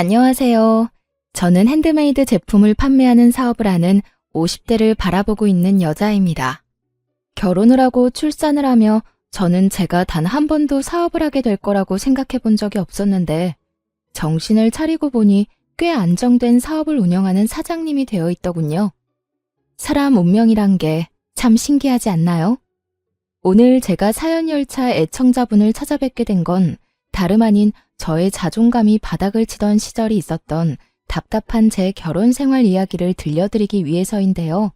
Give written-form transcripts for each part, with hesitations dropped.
안녕하세요. 저는 핸드메이드 제품을 판매하는 사업을 하는 50대를 바라보고 있는 여자입니다. 결혼을 하고 출산을 하며 저는 제가 단 한 번도 사업을 하게 될 거라고 생각해 본 적이 없었는데 정신을 차리고 보니 꽤 안정된 사업을 운영하는 사장님이 되어 있더군요. 사람 운명이란 게 참 신기하지 않나요? 오늘 제가 사연열차 애청자분을 찾아뵙게 된 건 다름 아닌 저의 자존감이 바닥을 치던 시절이 있었던 답답한 제 결혼 생활 이야기를 들려드리기 위해서인데요.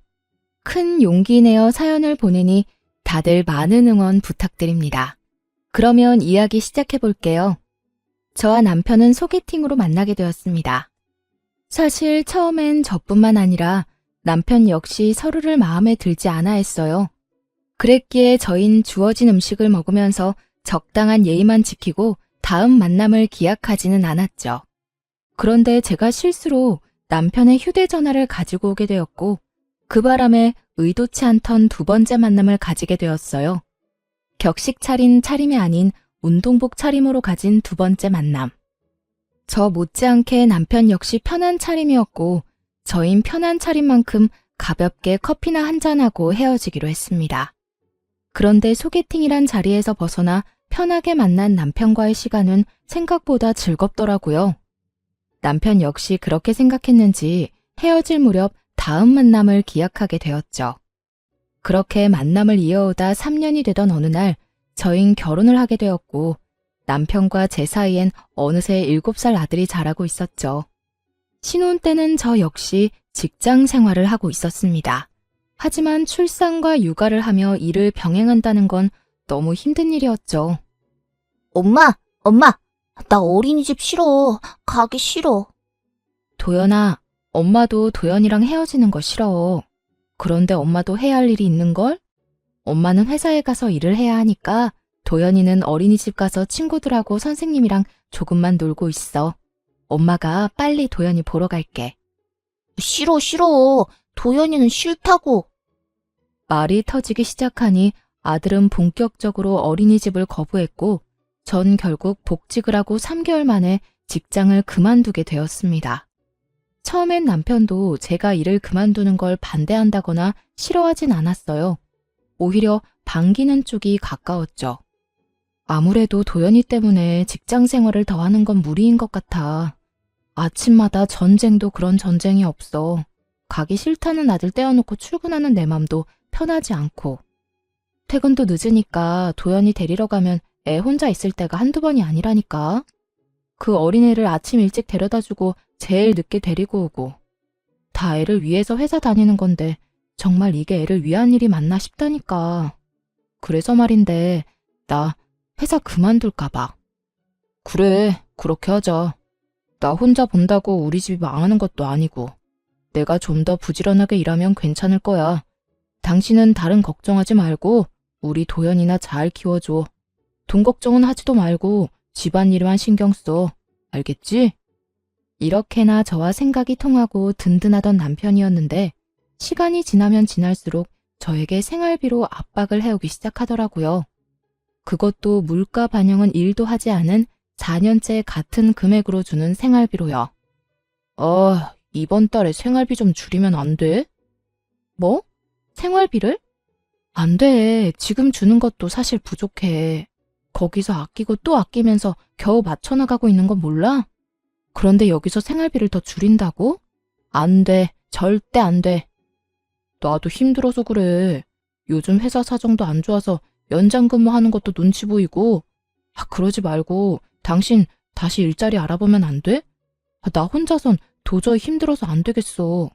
큰 용기 내어 사연을 보내니 다들 많은 응원 부탁드립니다. 그러면 이야기 시작해 볼게요. 저와 남편은 소개팅으로 만나게 되었습니다. 사실 처음엔 저뿐만 아니라 남편 역시 서로를 마음에 들지 않아 했어요. 그랬기에 저흰 주어진 음식을 먹으면서 적당한 예의만 지키고 다음 만남을 기약하지는 않았죠. 그런데 제가 실수로 남편의 휴대전화를 가지고 오게 되었고 그 바람에 의도치 않던 두 번째 만남을 가지게 되었어요. 격식 차린 차림이 아닌 운동복 차림으로 가진 두 번째 만남. 저 못지않게 남편 역시 편한 차림이었고 저흰 편한 차림만큼 가볍게 커피나 한잔하고 헤어지기로 했습니다. 그런데 소개팅이란 자리에서 벗어나 편하게 만난 남편과의 시간은 생각보다 즐겁더라고요. 남편 역시 그렇게 생각했는지 헤어질 무렵 다음 만남을 기약하게 되었죠. 그렇게 만남을 이어오다 3년이 되던 어느 날 저흰 결혼을 하게 되었고 남편과 제 사이엔 어느새 7살 아들이 자라고 있었죠. 신혼 때는 저 역시 직장 생활을 하고 있었습니다. 하지만 출산과 육아를 하며 일을 병행한다는 건 너무 힘든 일이었죠. 엄마, 나 어린이집 싫어. 가기 싫어. 도연아, 엄마도 도연이랑 헤어지는 거 싫어. 그런데 엄마도 해야 할 일이 있는걸? 엄마는 회사에 가서 일을 해야 하니까 도연이는 어린이집 가서 친구들하고 선생님이랑 조금만 놀고 있어. 엄마가 빨리 도연이 보러 갈게. 싫어. 도연이는 싫다고. 말이 터지기 시작하니 아들은 본격적으로 어린이집을 거부했고 전 결국 복직을 하고 3개월 만에 직장을 그만두게 되었습니다. 처음엔 남편도 제가 일을 그만두는 걸 반대한다거나 싫어하진 않았어요. 오히려 반기는 쪽이 가까웠죠. 아무래도 도연이 때문에 직장 생활을 더 하는 건 무리인 것 같아. 아침마다 전쟁도 그런 전쟁이 없어. 가기 싫다는 아들 떼어놓고 출근하는 내 맘도 편하지 않고. 퇴근도 늦으니까 도연이 데리러 가면 애 혼자 있을 때가 한두 번이 아니라니까. 그 어린애를 아침 일찍 데려다주고 제일 늦게 데리고 오고. 다 애를 위해서 회사 다니는 건데 정말 이게 애를 위한 일이 맞나 싶다니까. 그래서 말인데 나 회사 그만둘까 봐. 그래, 그렇게 하자. 나 혼자 본다고 우리 집이 망하는 것도 아니고 내가 좀 더 부지런하게 일하면 괜찮을 거야. 당신은 다른 걱정하지 말고 우리 도연이나 잘 키워줘. 돈 걱정은 하지도 말고 집안일만 신경 써. 알겠지? 이렇게나 저와 생각이 통하고 든든하던 남편이었는데 시간이 지나면 지날수록 저에게 생활비로 압박을 해오기 시작하더라고요. 그것도 물가 반영은 1도 하지 않은 4년째 같은 금액으로 주는 생활비로요. 이번 달에 생활비 좀 줄이면 안 돼? 뭐? 생활비를? 안 돼. 지금 주는 것도 사실 부족해. 거기서 아끼고 또 아끼면서 겨우 맞춰나가고 있는 건 몰라? 그런데 여기서 생활비를 더 줄인다고? 안 돼. 절대 안 돼. 나도 힘들어서 그래. 요즘 회사 사정도 안 좋아서 연장 근무하는 것도 눈치 보이고. 그러지 말고 당신 다시 일자리 알아보면 안 돼? 나 혼자선 도저히 힘들어서 안 되겠어.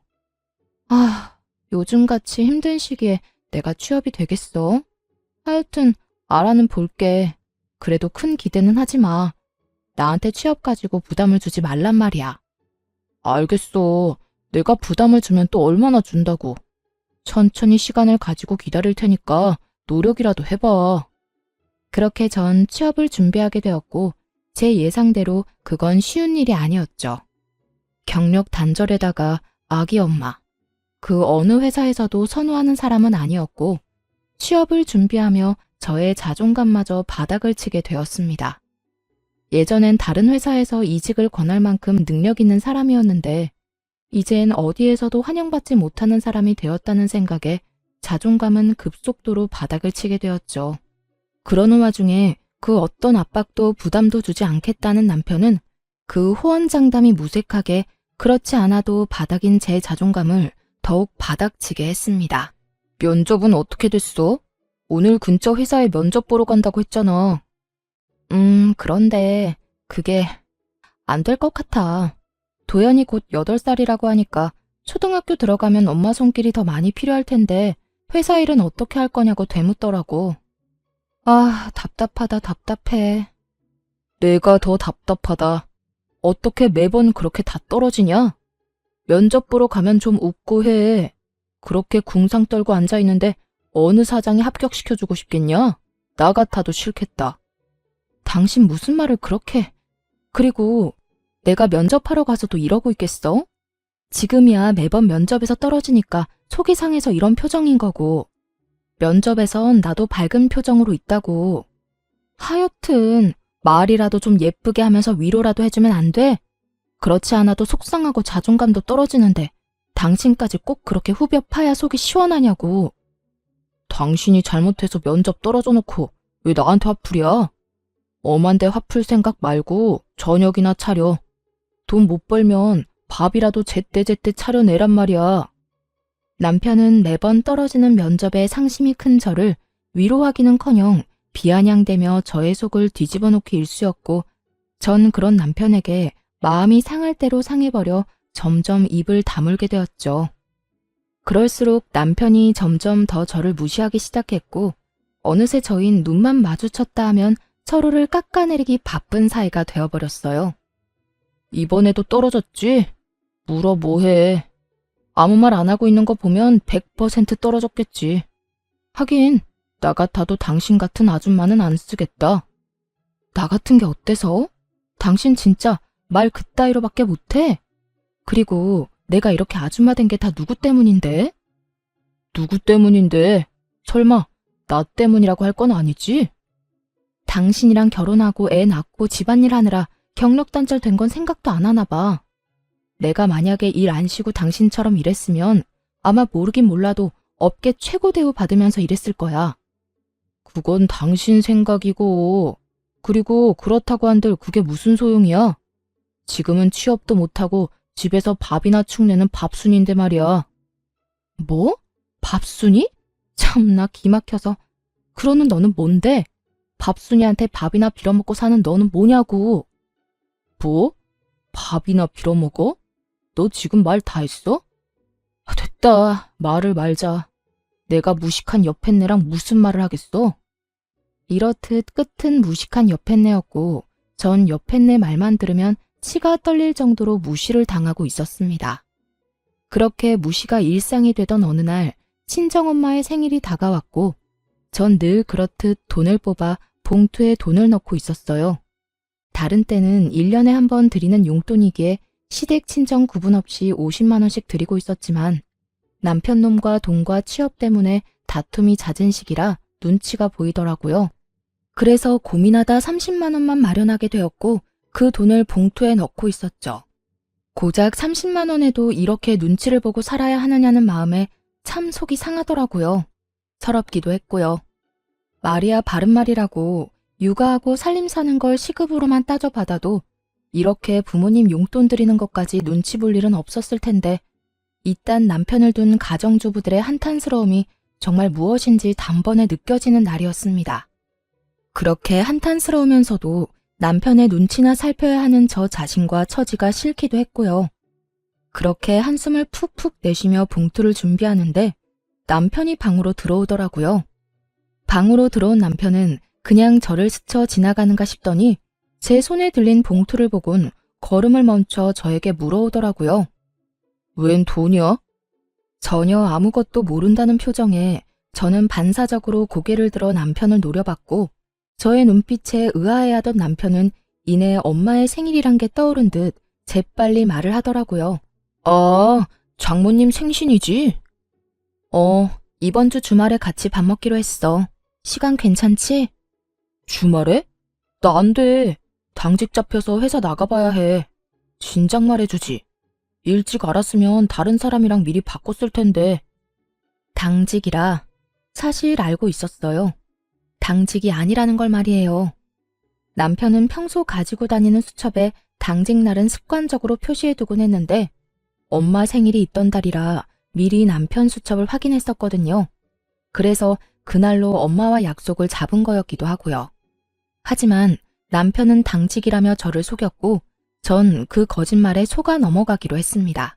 요즘같이 힘든 시기에 내가 취업이 되겠어? 하여튼 알아는 볼게. 그래도 큰 기대는 하지 마. 나한테 취업 가지고 부담을 주지 말란 말이야. 알겠어. 내가 부담을 주면 또 얼마나 준다고. 천천히 시간을 가지고 기다릴 테니까 노력이라도 해봐. 그렇게 전 취업을 준비하게 되었고 제 예상대로 그건 쉬운 일이 아니었죠. 경력 단절에다가 아기 엄마. 그 어느 회사에서도 선호하는 사람은 아니었고 취업을 준비하며 저의 자존감마저 바닥을 치게 되었습니다. 예전엔 다른 회사에서 이직을 권할 만큼 능력 있는 사람이었는데 이젠 어디에서도 환영받지 못하는 사람이 되었다는 생각에 자존감은 급속도로 바닥을 치게 되었죠. 그러는 와중에 그 어떤 압박도 부담도 주지 않겠다는 남편은 그 호언장담이 무색하게 그렇지 않아도 바닥인 제 자존감을 더욱 바닥치게 했습니다. 면접은 어떻게 됐어? 오늘 근처 회사에 면접 보러 간다고 했잖아. 그런데 그게 안 될 것 같아. 도연이 곧 8살이라고 하니까 초등학교 들어가면 엄마 손길이 더 많이 필요할 텐데 회사 일은 어떻게 할 거냐고 되묻더라고. 아, 답답하다, 답답해. 내가 더 답답하다. 어떻게 매번 그렇게 다 떨어지냐? 면접 보러 가면 좀 웃고 해. 그렇게 궁상 떨고 앉아있는데 어느 사장이 합격시켜주고 싶겠냐? 나 같아도 싫겠다. 당신 무슨 말을 그렇게... 그리고 내가 면접하러 가서도 이러고 있겠어? 지금이야 매번 면접에서 떨어지니까 속이 상해서 이런 표정인 거고 면접에선 나도 밝은 표정으로 있다고. 하여튼 말이라도 좀 예쁘게 하면서 위로라도 해주면 안 돼? 그렇지 않아도 속상하고 자존감도 떨어지는데 당신까지 꼭 그렇게 후벼 파야 속이 시원하냐고. 당신이 잘못해서 면접 떨어져 놓고 왜 나한테 화풀이야? 엄한데 화풀 생각 말고 저녁이나 차려. 돈 못 벌면 밥이라도 제때제때 차려내란 말이야. 남편은 매번 떨어지는 면접에 상심이 큰 저를 위로하기는커녕 비아냥대며 저의 속을 뒤집어 놓기 일쑤였고 전 그런 남편에게 마음이 상할 대로 상해버려 점점 입을 다물게 되었죠. 그럴수록 남편이 점점 더 저를 무시하기 시작했고 어느새 저흰 눈만 마주쳤다 하면 서로를 깎아내리기 바쁜 사이가 되어버렸어요. 이번에도 떨어졌지? 물어 뭐해. 아무 말 안 하고 있는 거 보면 100% 떨어졌겠지. 하긴 나 같아도 당신 같은 아줌마는 안 쓰겠다. 나 같은 게 어때서? 당신 진짜 말 그따위로밖에 못해? 그리고 내가 이렇게 아줌마 된 게 다 누구 때문인데? 누구 때문인데? 설마 나 때문이라고 할 건 아니지? 당신이랑 결혼하고 애 낳고 집안일 하느라 경력 단절 된 건 생각도 안 하나 봐. 내가 만약에 일 안 쉬고 당신처럼 일했으면 아마 모르긴 몰라도 업계 최고 대우 받으면서 일했을 거야. 그건 당신 생각이고, 그리고 그렇다고 한들 그게 무슨 소용이야? 지금은 취업도 못하고 집에서 밥이나 축내는 밥순인데 말이야. 뭐? 밥순이? 참나 기막혀서. 그러는 너는 뭔데? 밥순이한테 밥이나 빌어먹고 사는 너는 뭐냐고. 뭐? 밥이나 빌어먹어? 너 지금 말 다 했어? 됐다. 말을 말자. 내가 무식한 여팻네랑 무슨 말을 하겠어? 이렇듯 끝은 무식한 여팻네였고 전 여팻네 말만 들으면 치가 떨릴 정도로 무시를 당하고 있었습니다. 그렇게 무시가 일상이 되던 어느 날 친정엄마의 생일이 다가왔고 전 늘 그렇듯 돈을 뽑아 봉투에 돈을 넣고 있었어요. 다른 때는 1년에 한 번 드리는 용돈이기에 시댁 친정 구분 없이 50만 원씩 드리고 있었지만 남편 놈과 돈과 취업 때문에 다툼이 잦은 시기라 눈치가 보이더라고요. 그래서 고민하다 30만 원만 마련하게 되었고 그 돈을 봉투에 넣고 있었죠. 고작 30만 원에도 이렇게 눈치를 보고 살아야 하느냐는 마음에 참 속이 상하더라고요. 서럽기도 했고요. 말이야 바른 말이라고 육아하고 살림 사는 걸 시급으로만 따져받아도 이렇게 부모님 용돈 드리는 것까지 눈치 볼 일은 없었을 텐데 이딴 남편을 둔 가정주부들의 한탄스러움이 정말 무엇인지 단번에 느껴지는 날이었습니다. 그렇게 한탄스러우면서도 남편의 눈치나 살펴야 하는 저 자신과 처지가 싫기도 했고요. 그렇게 한숨을 푹푹 내쉬며 봉투를 준비하는데 남편이 방으로 들어오더라고요. 방으로 들어온 남편은 그냥 저를 스쳐 지나가는가 싶더니 제 손에 들린 봉투를 보곤 걸음을 멈춰 저에게 물어오더라고요. 웬 돈이야? 전혀 아무것도 모른다는 표정에 저는 반사적으로 고개를 들어 남편을 노려봤고 저의 눈빛에 의아해하던 남편은 이내 엄마의 생일이란 게 떠오른 듯 재빨리 말을 하더라고요. 아, 장모님 생신이지? 이번 주 주말에 같이 밥 먹기로 했어. 시간 괜찮지? 주말에? 나 안 돼. 당직 잡혀서 회사 나가봐야 해. 진작 말해주지. 일찍 알았으면 다른 사람이랑 미리 바꿨을 텐데. 당직이라 사실 알고 있었어요. 당직이 아니라는 걸 말이에요. 남편은 평소 가지고 다니는 수첩에 당직 날은 습관적으로 표시해두곤 했는데 엄마 생일이 있던 달이라 미리 남편 수첩을 확인했었거든요. 그래서 그날로 엄마와 약속을 잡은 거였기도 하고요. 하지만 남편은 당직이라며 저를 속였고 전 그 거짓말에 속아 넘어가기로 했습니다.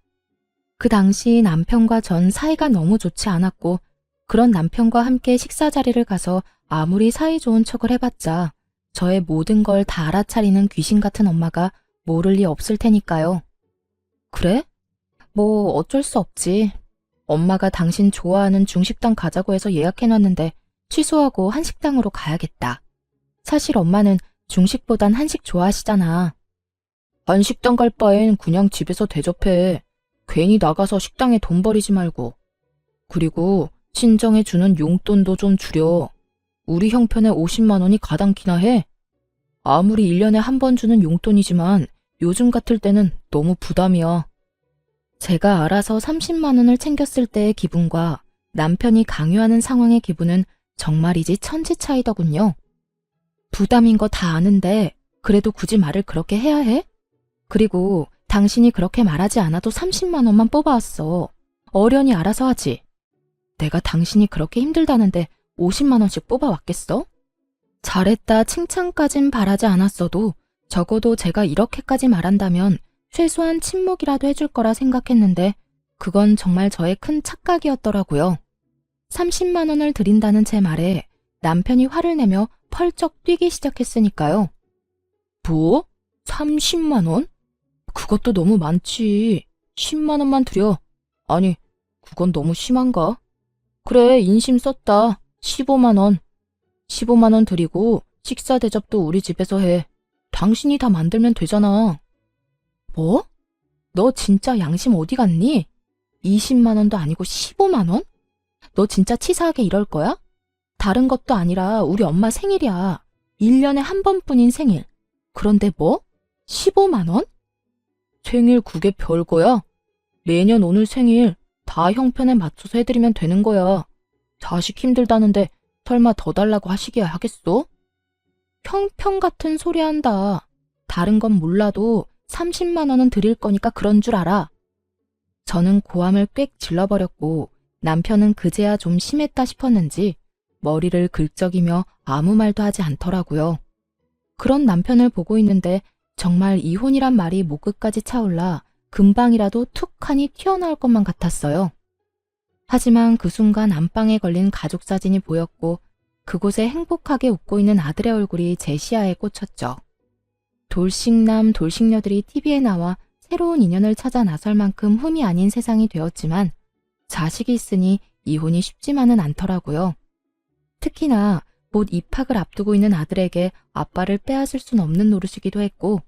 그 당시 남편과 전 사이가 너무 좋지 않았고 그런 남편과 함께 식사 자리를 가서 아무리 사이 좋은 척을 해봤자 저의 모든 걸 다 알아차리는 귀신 같은 엄마가 모를 리 없을 테니까요. 그래? 뭐 어쩔 수 없지. 엄마가 당신 좋아하는 중식당 가자고 해서 예약해놨는데 취소하고 한식당으로 가야겠다. 사실 엄마는 중식보단 한식 좋아하시잖아. 한식당 갈 바엔 그냥 집에서 대접해. 괜히 나가서 식당에 돈 버리지 말고. 그리고 친정에 주는 용돈도 좀 줄여. 우리 형편에 50만 원이 가당키나 해. 아무리 1년에 한 번 주는 용돈이지만 요즘 같을 때는 너무 부담이야. 제가 알아서 30만 원을 챙겼을 때의 기분과 남편이 강요하는 상황의 기분은 정말이지 천지 차이더군요. 부담인 거 다 아는데 그래도 굳이 말을 그렇게 해야 해? 그리고 당신이 그렇게 말하지 않아도 30만 원만 뽑아왔어. 어련히 알아서 하지. 내가 당신이 그렇게 힘들다는데 50만 원씩 뽑아왔겠어? 잘했다 칭찬까진 바라지 않았어도 적어도 제가 이렇게까지 말한다면 최소한 침묵이라도 해줄 거라 생각했는데 그건 정말 저의 큰 착각이었더라고요. 30만 원을 드린다는 제 말에 남편이 화를 내며 펄쩍 뛰기 시작했으니까요. 뭐? 30만 원? 그것도 너무 많지. 10만 원만 드려. 아니, 그건 너무 심한가? 그래, 인심 썼다. 15만 원. 15만 원 드리고 식사 대접도 우리 집에서 해. 당신이 다 만들면 되잖아. 뭐? 너 진짜 양심 어디 갔니? 20만 원도 아니고 15만 원? 너 진짜 치사하게 이럴 거야? 다른 것도 아니라 우리 엄마 생일이야. 1년에 한 번뿐인 생일. 그런데 뭐? 15만 원? 생일 그게 별거야? 매년 오늘 생일 다 형편에 맞춰서 해드리면 되는 거야. 자식 힘들다는데 설마 더 달라고 하시기야 하겠어? 형편 같은 소리 한다. 다른 건 몰라도 30만 원은 드릴 거니까 그런 줄 알아. 저는 고함을 꽥 질러버렸고 남편은 그제야 좀 심했다 싶었는지 머리를 긁적이며 아무 말도 하지 않더라고요. 그런 남편을 보고 있는데 정말 이혼이란 말이 목끝까지 차올라 금방이라도 툭하니 튀어나올 것만 같았어요. 하지만 그 순간 안방에 걸린 가족 사진이 보였고 그곳에 행복하게 웃고 있는 아들의 얼굴이 제 시야에 꽂혔죠. 돌싱남 돌싱녀들이 TV에 나와 새로운 인연을 찾아 나설 만큼 흠이 아닌 세상이 되었지만 자식이 있으니 이혼이 쉽지만은 않더라고요. 특히나 곧 입학을 앞두고 있는 아들에게 아빠를 빼앗을 순 없는 노릇이기도 했고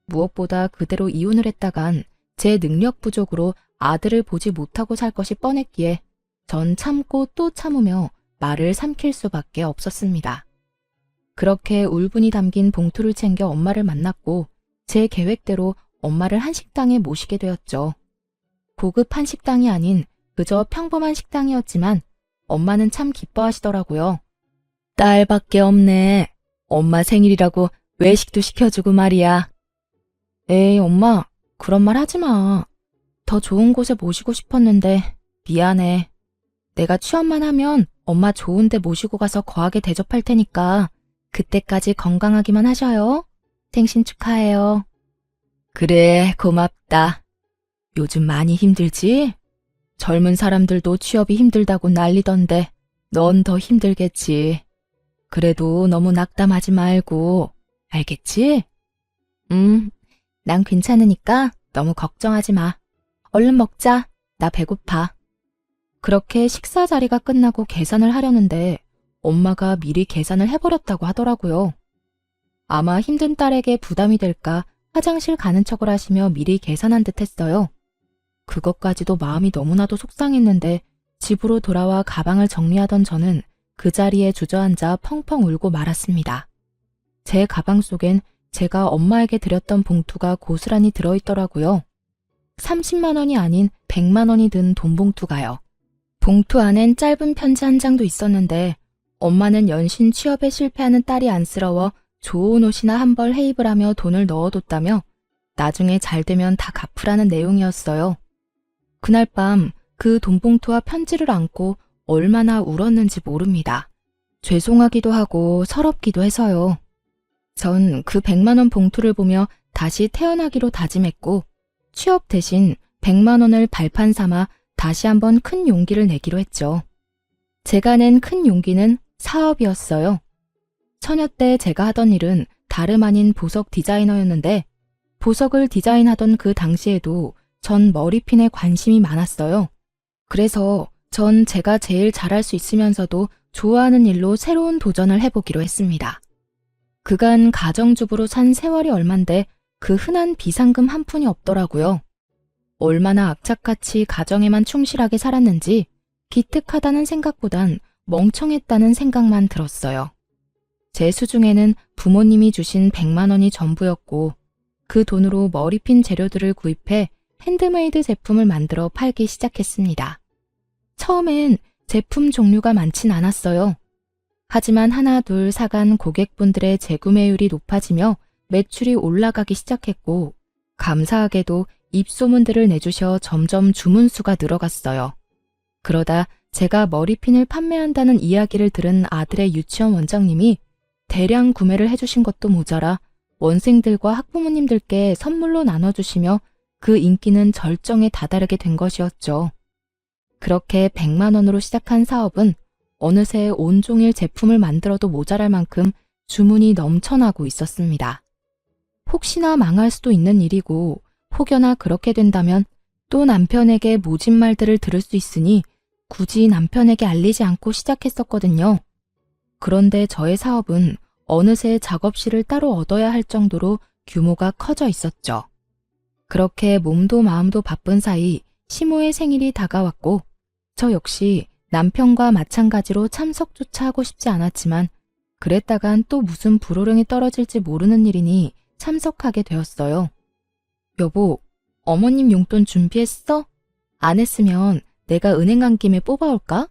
무엇보다 그대로 이혼을 했다간 제 능력 부족으로 아들을 보지 못하고 살 것이 뻔했기에 전 참고 또 참으며 말을 삼킬 수밖에 없었습니다. 그렇게 울분이 담긴 봉투를 챙겨 엄마를 만났고 제 계획대로 엄마를 한식당에 모시게 되었죠. 고급 한식당이 아닌 그저 평범한 식당이었지만 엄마는 참 기뻐하시더라고요. 딸밖에 없네. 엄마 생일이라고 외식도 시켜주고 말이야. 에이 엄마 그런 말 하지 마. 더 좋은 곳에 모시고 싶었는데 미안해. 내가 취업만 하면 엄마 좋은 데 모시고 가서 거하게 대접할 테니까 그때까지 건강하기만 하셔요. 생신 축하해요. 그래 고맙다. 요즘 많이 힘들지? 젊은 사람들도 취업이 힘들다고 난리던데 넌 더 힘들겠지. 그래도 너무 낙담하지 말고 알겠지? 난 괜찮으니까 너무 걱정하지 마. 얼른 먹자. 나 배고파. 그렇게 식사 자리가 끝나고 계산을 하려는데 엄마가 미리 계산을 해버렸다고 하더라고요. 아마 힘든 딸에게 부담이 될까 화장실 가는 척을 하시며 미리 계산한 듯 했어요. 그것까지도 마음이 너무나도 속상했는데 집으로 돌아와 가방을 정리하던 저는 그 자리에 주저앉아 펑펑 울고 말았습니다. 제 가방 속엔 제가 엄마에게 드렸던 봉투가 고스란히 들어있더라고요. 30만 원이 아닌 100만 원이 든 돈 봉투가요. 봉투 안엔 짧은 편지 한 장도 있었는데 엄마는 연신 취업에 실패하는 딸이 안쓰러워 좋은 옷이나 한 벌 해입을 하며 돈을 넣어뒀다며 나중에 잘 되면 다 갚으라는 내용이었어요. 그날 밤 그 돈 봉투와 편지를 안고 얼마나 울었는지 모릅니다. 죄송하기도 하고 서럽기도 해서요. 전 그 100만 원 봉투를 보며 다시 태어나기로 다짐했고 취업 대신 100만 원을 발판 삼아 다시 한번 큰 용기를 내기로 했죠. 제가 낸 큰 용기는 사업이었어요. 처녀 때 제가 하던 일은 다름 아닌 보석 디자이너였는데 보석을 디자인하던 그 당시에도 전 머리핀에 관심이 많았어요. 그래서 전 제가 제일 잘할 수 있으면서도 좋아하는 일로 새로운 도전을 해보기로 했습니다. 그간 가정주부로 산 세월이 얼만데 그 흔한 비상금 한 푼이 없더라고요. 얼마나 악착같이 가정에만 충실하게 살았는지 기특하다는 생각보단 멍청했다는 생각만 들었어요. 제 수중에는 부모님이 주신 100만 원이 전부였고 그 돈으로 머리핀 재료들을 구입해 핸드메이드 제품을 만들어 팔기 시작했습니다. 처음엔 제품 종류가 많진 않았어요. 하지만 하나 둘 사간 고객분들의 재구매율이 높아지며 매출이 올라가기 시작했고 감사하게도 입소문들을 내주셔 점점 주문수가 늘어갔어요. 그러다 제가 머리핀을 판매한다는 이야기를 들은 아들의 유치원 원장님이 대량 구매를 해주신 것도 모자라 원생들과 학부모님들께 선물로 나눠주시며 그 인기는 절정에 다다르게 된 것이었죠. 그렇게 100만 원으로 시작한 사업은 어느새 온종일 제품을 만들어도 모자랄 만큼 주문이 넘쳐나고 있었습니다. 혹시나 망할 수도 있는 일이고 혹여나 그렇게 된다면 또 남편에게 모진 말들을 들을 수 있으니 굳이 남편에게 알리지 않고 시작했었거든요. 그런데 저의 사업은 어느새 작업실을 따로 얻어야 할 정도로 규모가 커져 있었죠. 그렇게 몸도 마음도 바쁜 사이 시모의 생일이 다가왔고 저 역시 남편과 마찬가지로 참석조차 하고 싶지 않았지만 그랬다간 또 무슨 불호령이 떨어질지 모르는 일이니 참석하게 되었어요. 여보, 어머님 용돈 준비했어? 안 했으면 내가 은행 간 김에 뽑아올까?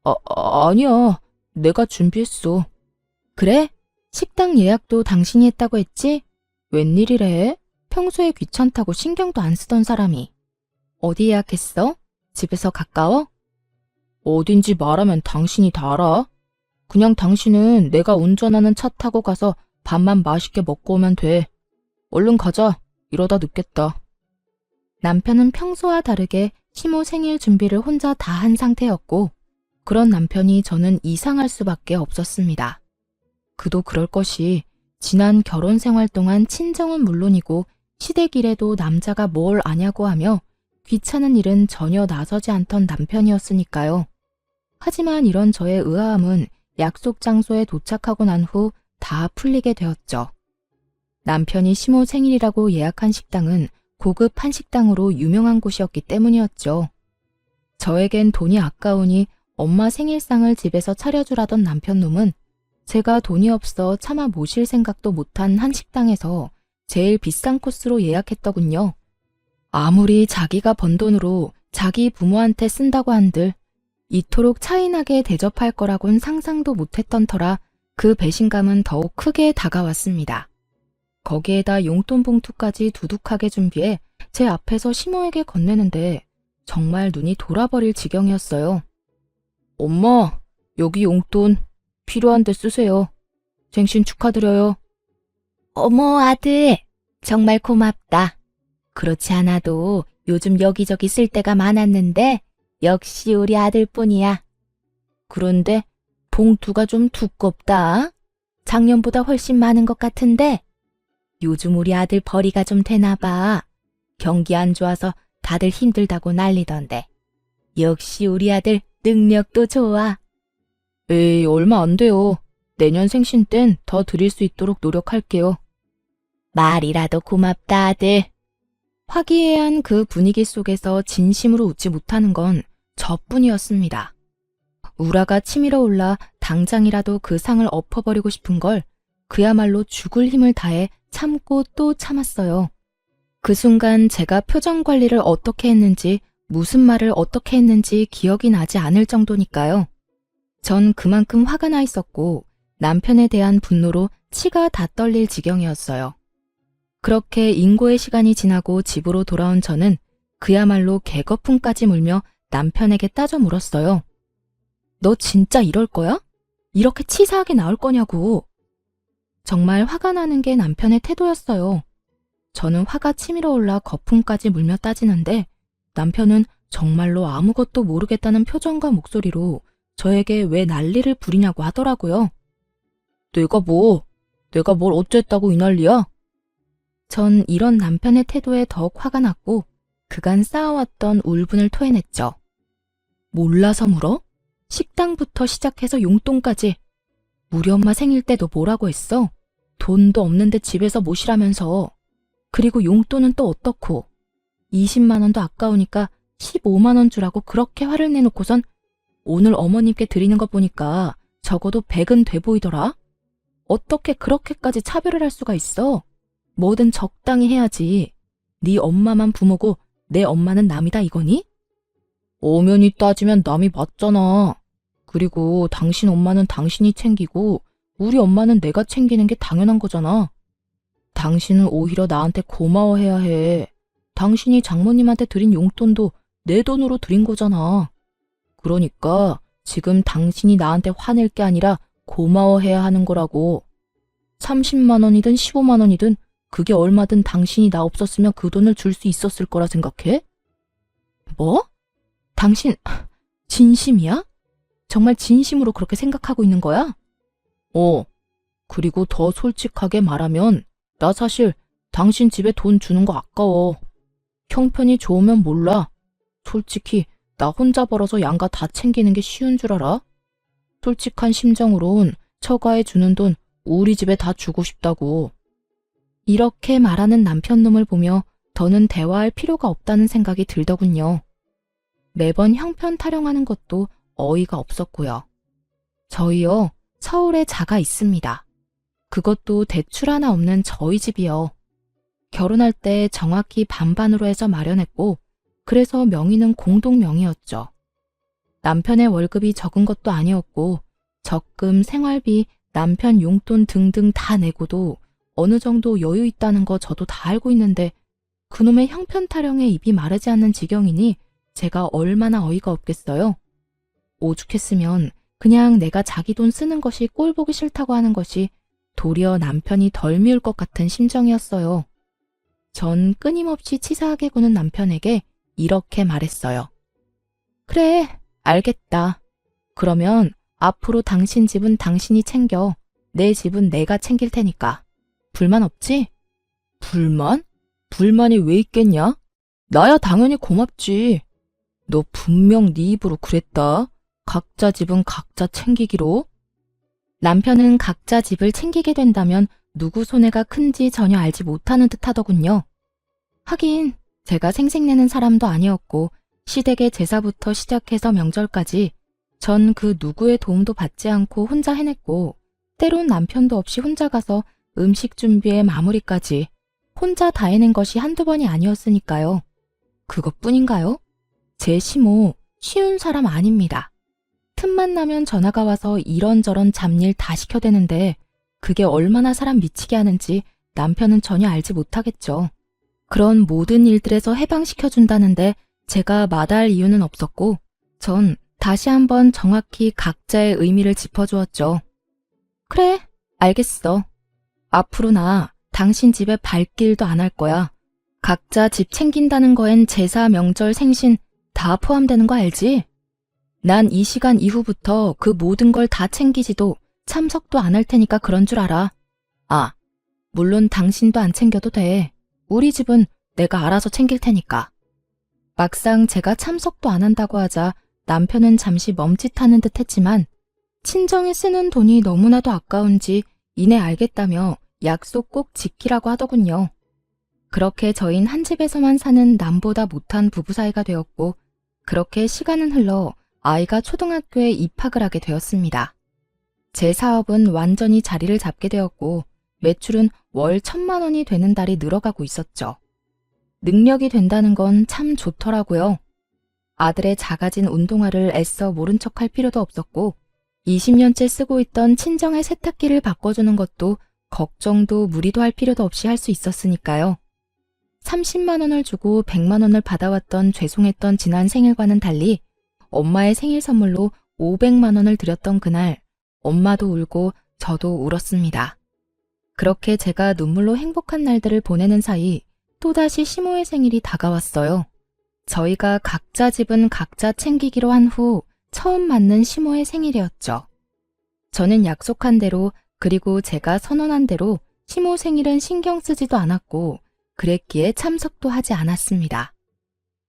아니야. 내가 준비했어. 그래? 식당 예약도 당신이 했다고 했지? 웬일이래? 평소에 귀찮다고 신경도 안 쓰던 사람이. 어디 예약했어? 집에서 가까워? 어딘지 말하면 당신이 다 알아. 그냥 당신은 내가 운전하는 차 타고 가서 밥만 맛있게 먹고 오면 돼. 얼른 가자. 이러다 늦겠다. 남편은 평소와 다르게 시모 생일 준비를 혼자 다 한 상태였고 그런 남편이 저는 이상할 수밖에 없었습니다. 그도 그럴 것이 지난 결혼 생활 동안 친정은 물론이고 시댁일에도 남자가 뭘 아냐고 하며 귀찮은 일은 전혀 나서지 않던 남편이었으니까요. 하지만 이런 저의 의아함은 약속 장소에 도착하고 난 후 다 풀리게 되었죠. 남편이 시모 생일이라고 예약한 식당은 고급 한식당으로 유명한 곳이었기 때문이었죠. 저에겐 돈이 아까우니 엄마 생일상을 집에서 차려주라던 남편놈은 제가 돈이 없어 차마 모실 생각도 못한 한식당에서 제일 비싼 코스로 예약했더군요. 아무리 자기가 번 돈으로 자기 부모한테 쓴다고 한들 이토록 차이나게 대접할 거라곤 상상도 못했던 터라 그 배신감은 더욱 크게 다가왔습니다. 거기에다 용돈 봉투까지 두둑하게 준비해 제 앞에서 시모에게 건네는데 정말 눈이 돌아버릴 지경이었어요. 엄마, 여기 용돈 필요한데 쓰세요. 생신 축하드려요. 어머, 아들. 정말 고맙다. 그렇지 않아도 요즘 여기저기 쓸 데가 많았는데 역시 우리 아들뿐이야. 그런데 봉투가 좀 두껍다. 작년보다 훨씬 많은 것 같은데 요즘 우리 아들 벌이가 좀 되나 봐. 경기 안 좋아서 다들 힘들다고 난리던데. 역시 우리 아들 능력도 좋아. 에이, 얼마 안 돼요. 내년 생신 땐 더 드릴 수 있도록 노력할게요. 말이라도 고맙다, 아들. 화기애애한 그 분위기 속에서 진심으로 웃지 못하는 건 저뿐이었습니다. 우라가 치밀어 올라 당장이라도 그 상을 엎어버리고 싶은 걸 그야말로 죽을 힘을 다해 참고 또 참았어요. 그 순간 제가 표정 관리를 어떻게 했는지, 무슨 말을 어떻게 했는지 기억이 나지 않을 정도니까요. 전 그만큼 화가 나 있었고 남편에 대한 분노로 치가 다 떨릴 지경이었어요. 그렇게 인고의 시간이 지나고 집으로 돌아온 저는 그야말로 개거품까지 물며 남편에게 따져 물었어요. 너 진짜 이럴 거야? 이렇게 치사하게 나올 거냐고. 정말 화가 나는 게 남편의 태도였어요. 저는 화가 치밀어 올라 거품까지 물며 따지는데 남편은 정말로 아무것도 모르겠다는 표정과 목소리로 저에게 왜 난리를 부리냐고 하더라고요. 내가 뭘 어쨌다고 이 난리야? 전 이런 남편의 태도에 더욱 화가 났고 그간 쌓아왔던 울분을 토해냈죠. 몰라서 물어? 식당부터 시작해서 용돈까지. 우리 엄마 생일 때 너 뭐라고 했어? 돈도 없는데 집에서 모시라면서. 그리고 용돈은 또 어떻고. 20만 원도 아까우니까 15만 원 주라고 그렇게 화를 내놓고선 오늘 어머님께 드리는 거 보니까 적어도 100은 돼 보이더라. 어떻게 그렇게까지 차별을 할 수가 있어? 뭐든 적당히 해야지. 네 엄마만 부모고 내 엄마는 남이다 이거니? 엄연히 따지면 남이 맞잖아. 그리고 당신 엄마는 당신이 챙기고 우리 엄마는 내가 챙기는 게 당연한 거잖아. 당신은 오히려 나한테 고마워해야 해. 당신이 장모님한테 드린 용돈도 내 돈으로 드린 거잖아. 그러니까 지금 당신이 나한테 화낼 게 아니라 고마워해야 하는 거라고. 30만 원이든 15만 원이든 그게 얼마든 당신이 나 없었으면 그 돈을 줄 수 있었을 거라 생각해? 뭐? 당신 진심이야? 정말 진심으로 그렇게 생각하고 있는 거야? 그리고 더 솔직하게 말하면 나 사실 당신 집에 돈 주는 거 아까워. 형편이 좋으면 몰라. 솔직히 나 혼자 벌어서 양가 다 챙기는 게 쉬운 줄 알아? 솔직한 심정으론 처가에 주는 돈 우리 집에 다 주고 싶다고. 이렇게 말하는 남편놈을 보며 더는 대화할 필요가 없다는 생각이 들더군요. 매번 형편 타령하는 것도 어이가 없었고요. 저희요, 서울에 자가 있습니다. 그것도 대출 하나 없는 저희 집이요. 결혼할 때 정확히 반반으로 해서 마련했고, 그래서 명의는 공동 명의였죠. 남편의 월급이 적은 것도 아니었고, 적금, 생활비, 남편 용돈 등등 다 내고도 어느 정도 여유 있다는 거 저도 다 알고 있는데 그놈의 형편 타령에 입이 마르지 않는 지경이니 제가 얼마나 어이가 없겠어요. 오죽했으면 그냥 내가 자기 돈 쓰는 것이 꼴 보기 싫다고 하는 것이 도리어 남편이 덜 미울 것 같은 심정이었어요. 전 끊임없이 치사하게 구는 남편에게 이렇게 말했어요. 그래, 알겠다. 그러면 앞으로 당신 집은 당신이 챙겨. 내 집은 내가 챙길 테니까. 불만 없지? 불만? 불만이 왜 있겠냐? 나야 당연히 고맙지. 너 분명 네 입으로 그랬다. 각자 집은 각자 챙기기로. 남편은 각자 집을 챙기게 된다면 누구 손해가 큰지 전혀 알지 못하는 듯 하더군요. 하긴 제가 생색내는 사람도 아니었고 시댁의 제사부터 시작해서 명절까지 전 그 누구의 도움도 받지 않고 혼자 해냈고 때론 남편도 없이 혼자 가서 음식 준비에 마무리까지 혼자 다 해낸 것이 한두 번이 아니었으니까요. 그것뿐인가요? 제 시모 쉬운 사람 아닙니다. 틈만 나면 전화가 와서 이런저런 잡일 다 시켜대는데 그게 얼마나 사람 미치게 하는지 남편은 전혀 알지 못하겠죠. 그런 모든 일들에서 해방시켜준다는데 제가 마다할 이유는 없었고 전 다시 한번 정확히 각자의 의미를 짚어주었죠. 그래, 알겠어. 앞으로 나 당신 집에 발길도 안 할 거야. 각자 집 챙긴다는 거엔 제사, 명절, 생신 다 포함되는 거 알지? 난 이 시간 이후부터 그 모든 걸 다 챙기지도 참석도 안 할 테니까 그런 줄 알아. 아, 물론 당신도 안 챙겨도 돼. 우리 집은 내가 알아서 챙길 테니까. 막상 제가 참석도 안 한다고 하자 남편은 잠시 멈칫하는 듯 했지만 친정에 쓰는 돈이 너무나도 아까운지 이내 알겠다며 약속 꼭 지키라고 하더군요. 그렇게 저흰 한 집에서만 사는 남보다 못한 부부 사이가 되었고 그렇게 시간은 흘러 아이가 초등학교에 입학을 하게 되었습니다. 제 사업은 완전히 자리를 잡게 되었고 매출은 월 1,000만 원이 되는 달이 늘어가고 있었죠. 능력이 된다는 건 참 좋더라고요. 아들의 작아진 운동화를 애써 모른 척할 필요도 없었고 20년째 쓰고 있던 친정의 세탁기를 바꿔주는 것도 걱정도 무리도 할 필요도 없이 할 수 있었으니까요. 30만 원을 주고 100만 원을 받아왔던 죄송했던 지난 생일과는 달리 엄마의 생일 선물로 500만 원을 드렸던 그날 엄마도 울고 저도 울었습니다. 그렇게 제가 눈물로 행복한 날들을 보내는 사이 또다시 시모의 생일이 다가왔어요. 저희가 각자 집은 각자 챙기기로 한 후 처음 맞는 시모의 생일이었죠. 저는 약속한 대로 그리고 제가 선언한 대로 시모 생일은 신경 쓰지도 않았고 그랬기에 참석도 하지 않았습니다.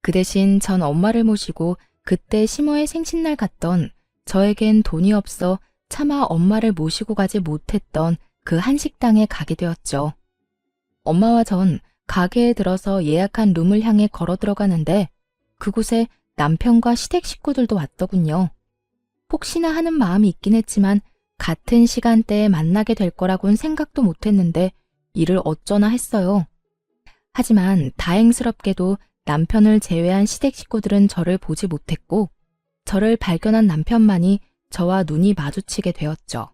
그 대신 전 엄마를 모시고 그때 시모의 생신날 갔던 저에겐 돈이 없어 차마 엄마를 모시고 가지 못했던 그 한식당에 가게 되었죠. 엄마와 전 가게에 들어서 예약한 룸을 향해 걸어 들어가는데 그곳에 남편과 시댁 식구들도 왔더군요. 혹시나 하는 마음이 있긴 했지만 같은 시간대에 만나게 될 거라고는 생각도 못했는데 이를 어쩌나 했어요. 하지만 다행스럽게도 남편을 제외한 시댁 식구들은 저를 보지 못했고 저를 발견한 남편만이 저와 눈이 마주치게 되었죠.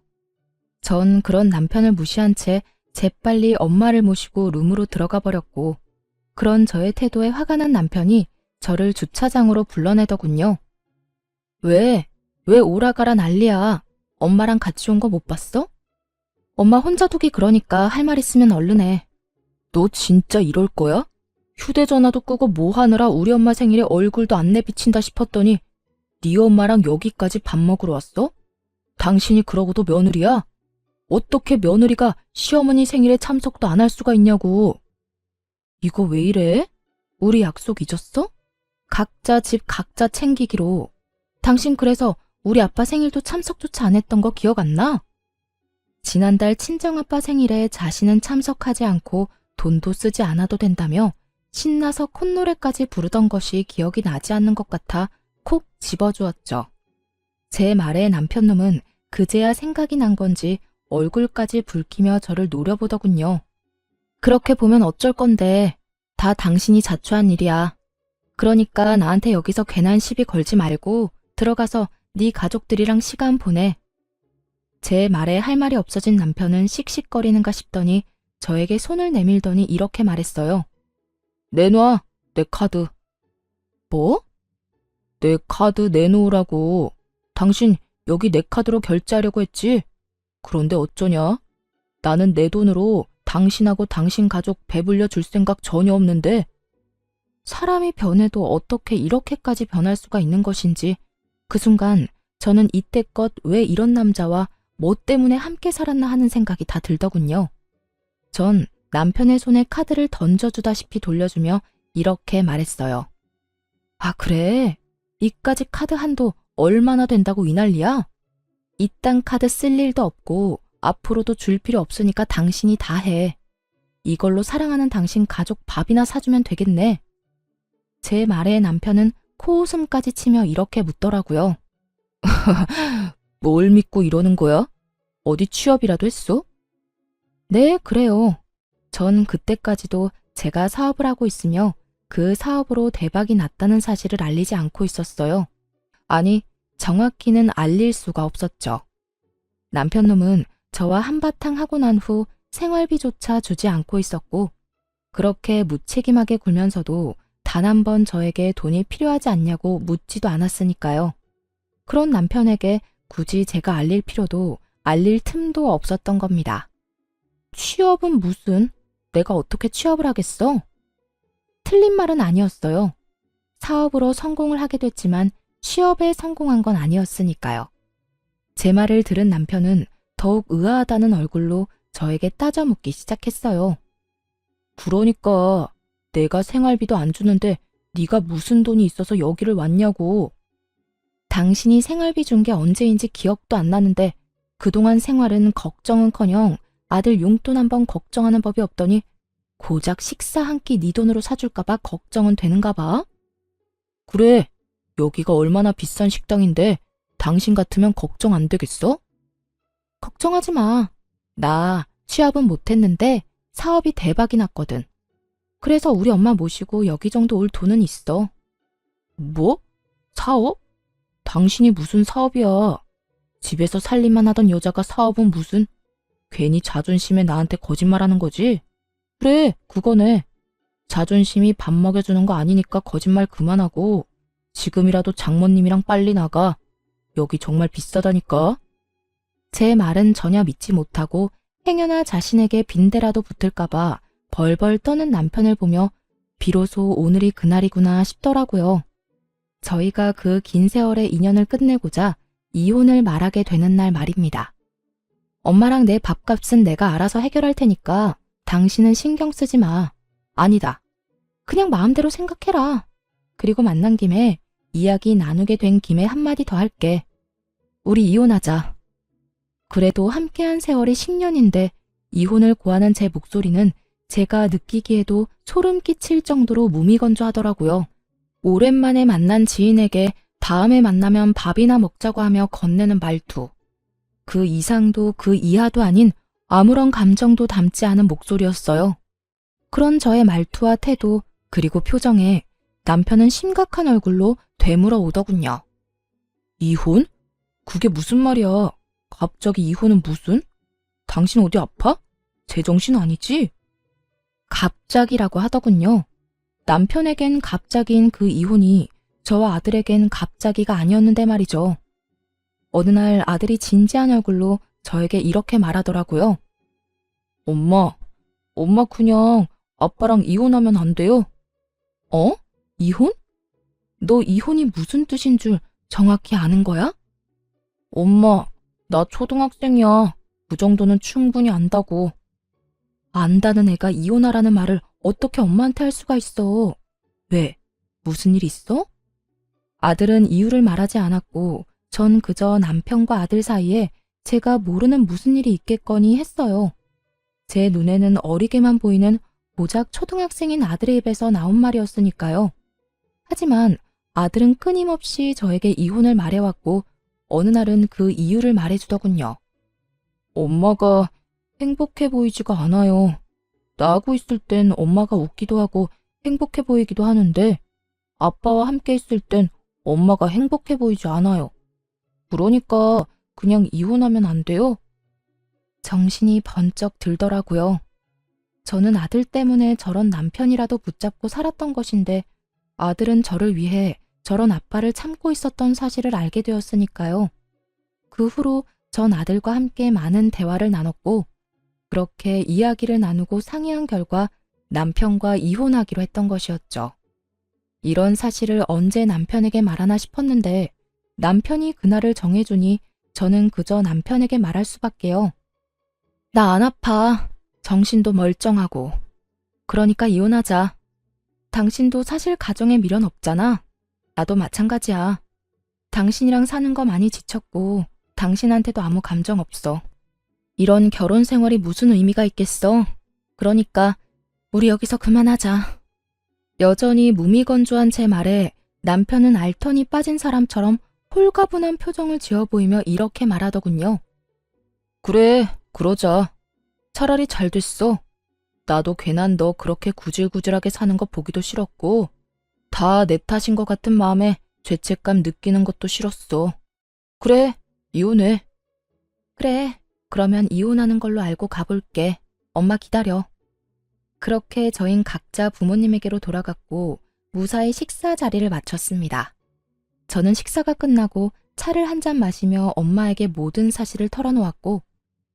전 그런 남편을 무시한 채 재빨리 엄마를 모시고 룸으로 들어가 버렸고 그런 저의 태도에 화가 난 남편이 저를 주차장으로 불러내더군요. 왜 오라가라 난리야. 엄마랑 같이 온 거 못 봤어? 엄마 혼자 두기 그러니까 할 말 있으면 얼른 해. 너 진짜 이럴 거야? 휴대전화도 끄고 뭐 하느라 우리 엄마 생일에 얼굴도 안 내비친다 싶었더니 네 엄마랑 여기까지 밥 먹으러 왔어? 당신이 그러고도 며느리야? 어떻게 며느리가 시어머니 생일에 참석도 안 할 수가 있냐고. 이거 왜 이래? 우리 약속 잊었어? 각자 집 각자 챙기기로. 당신 그래서 우리 아빠 생일도 참석조차 안 했던 거 기억 안 나? 지난달 친정아빠 생일에 자신은 참석하지 않고 돈도 쓰지 않아도 된다며 신나서 콧노래까지 부르던 것이 기억이 나지 않는 것 같아 콕 집어주었죠. 제 말에 남편놈은 그제야 생각이 난 건지 얼굴까지 붉히며 저를 노려보더군요. 그렇게 보면 어쩔 건데 다 당신이 자초한 일이야. 그러니까 나한테 여기서 괜한 시비 걸지 말고 들어가서 네 가족들이랑 시간 보내. 제 말에 할 말이 없어진 남편은 씩씩거리는가 싶더니 저에게 손을 내밀더니 이렇게 말했어요. 내놔, 내 카드. 뭐? 내 카드 내놓으라고. 당신 여기 내 카드로 결제하려고 했지? 그런데 어쩌냐? 나는 내 돈으로 당신하고 당신 가족 배불려 줄 생각 전혀 없는데. 사람이 변해도 어떻게 이렇게까지 변할 수가 있는 것인지 그 순간 저는 이때껏 왜 이런 남자와 뭐 때문에 함께 살았나 하는 생각이 다 들더군요. 전 남편의 손에 카드를 던져주다시피 돌려주며 이렇게 말했어요. 아 그래? 이까지 카드 한도 얼마나 된다고 이 난리야? 이딴 카드 쓸 일도 없고 앞으로도 줄 필요 없으니까 당신이 다 해. 이걸로 사랑하는 당신 가족 밥이나 사주면 되겠네. 제 말에 남편은 코웃음까지 치며 이렇게 묻더라고요. 뭘 믿고 이러는 거야? 어디 취업이라도 했어? 네, 그래요. 전 그때까지도 제가 사업을 하고 있으며 그 사업으로 대박이 났다는 사실을 알리지 않고 있었어요. 아니, 정확히는 알릴 수가 없었죠. 남편놈은 저와 한바탕 하고 난 후 생활비조차 주지 않고 있었고 그렇게 무책임하게 굴면서도 단 한 번 저에게 돈이 필요하지 않냐고 묻지도 않았으니까요. 그런 남편에게 굳이 제가 알릴 필요도 알릴 틈도 없었던 겁니다. 취업은 무슨? 내가 어떻게 취업을 하겠어? 틀린 말은 아니었어요. 사업으로 성공을 하게 됐지만 취업에 성공한 건 아니었으니까요. 제 말을 들은 남편은 더욱 의아하다는 얼굴로 저에게 따져 묻기 시작했어요. 그러니까 내가 생활비도 안 주는데 네가 무슨 돈이 있어서 여기를 왔냐고. 당신이 생활비 준 게 언제인지 기억도 안 나는데 그동안 생활은 걱정은커녕 아들 용돈 한번 걱정하는 법이 없더니 고작 식사 한 끼 네 돈으로 사줄까 봐 걱정은 되는가 봐. 그래, 여기가 얼마나 비싼 식당인데 당신 같으면 걱정 안 되겠어? 걱정하지 마. 나 취업은 못했는데 사업이 대박이 났거든. 그래서 우리 엄마 모시고 여기 정도 올 돈은 있어. 뭐? 사업? 당신이 무슨 사업이야? 집에서 살림만 하던 여자가 사업은 무슨? 괜히 자존심에 나한테 거짓말하는 거지? 그래, 그거네. 자존심이 밥 먹여주는 거 아니니까 거짓말 그만하고 지금이라도 장모님이랑 빨리 나가. 여기 정말 비싸다니까. 제 말은 전혀 믿지 못하고 행여나 자신에게 빈대라도 붙을까봐 벌벌 떠는 남편을 보며 비로소 오늘이 그날이구나 싶더라고요. 저희가 그 긴 세월의 인연을 끝내고자 이혼을 말하게 되는 날 말입니다. 엄마랑 내 밥값은 내가 알아서 해결할 테니까 당신은 신경 쓰지 마. 아니다. 그냥 마음대로 생각해라. 그리고 만난 김에 이야기 나누게 된 김에 한마디 더 할게. 우리 이혼하자. 그래도 함께한 세월이 10년인데 이혼을 고하는 제 목소리는 제가 느끼기에도 소름 끼칠 정도로 무미건조하더라고요. 오랜만에 만난 지인에게 다음에 만나면 밥이나 먹자고 하며 건네는 말투. 그 이상도 그 이하도 아닌 아무런 감정도 담지 않은 목소리였어요. 그런 저의 말투와 태도 그리고 표정에 남편은 심각한 얼굴로 되물어 오더군요. 이혼? 그게 무슨 말이야? 갑자기 이혼은 무슨? 당신 어디 아파? 제정신 아니지? 갑자기라고 하더군요. 남편에겐 갑자기인 그 이혼이 저와 아들에겐 갑자기가 아니었는데 말이죠. 어느 날 아들이 진지한 얼굴로 저에게 이렇게 말하더라고요. 엄마 그냥 아빠랑 이혼하면 안 돼요? 어? 이혼? 너 이혼이 무슨 뜻인 줄 정확히 아는 거야? 엄마, 나 초등학생이야. 그 정도는 충분히 안다고. 안다는 애가 이혼하라는 말을 어떻게 엄마한테 할 수가 있어? 왜? 무슨 일 있어? 아들은 이유를 말하지 않았고 전 그저 남편과 아들 사이에 제가 모르는 무슨 일이 있겠거니 했어요. 제 눈에는 어리게만 보이는 고작 초등학생인 아들의 입에서 나온 말이었으니까요. 하지만 아들은 끊임없이 저에게 이혼을 말해왔고 어느 날은 그 이유를 말해주더군요. 엄마가 행복해 보이지가 않아요. 나하고 있을 땐 엄마가 웃기도 하고 행복해 보이기도 하는데 아빠와 함께 있을 땐 엄마가 행복해 보이지 않아요. 그러니까 그냥 이혼하면 안 돼요? 정신이 번쩍 들더라고요. 저는 아들 때문에 저런 남편이라도 붙잡고 살았던 것인데 아들은 저를 위해 저런 아빠를 참고 있었던 사실을 알게 되었으니까요. 그 후로 전 아들과 함께 많은 대화를 나눴고 그렇게 이야기를 나누고 상의한 결과 남편과 이혼하기로 했던 것이었죠. 이런 사실을 언제 남편에게 말하나 싶었는데 남편이 그날을 정해주니 저는 그저 남편에게 말할 수밖에요. 나 안 아파. 정신도 멀쩡하고. 그러니까 이혼하자. 당신도 사실 가정에 미련 없잖아. 나도 마찬가지야. 당신이랑 사는 거 많이 지쳤고 당신한테도 아무 감정 없어. 이런 결혼 생활이 무슨 의미가 있겠어. 그러니까 우리 여기서 그만하자. 여전히 무미건조한 제 말에 남편은 알턴이 빠진 사람처럼 홀가분한 표정을 지어 보이며 이렇게 말하더군요. 그래, 그러자. 차라리 잘 됐어. 나도 괜한 너 그렇게 구질구질하게 사는 거 보기도 싫었고 다 내 탓인 것 같은 마음에 죄책감 느끼는 것도 싫었어. 그래, 이혼해. 그래, 그러면 이혼하는 걸로 알고 가볼게. 엄마 기다려. 그렇게 저흰 각자 부모님에게로 돌아갔고 무사히 식사 자리를 마쳤습니다. 저는 식사가 끝나고 차를 한 잔 마시며 엄마에게 모든 사실을 털어놓았고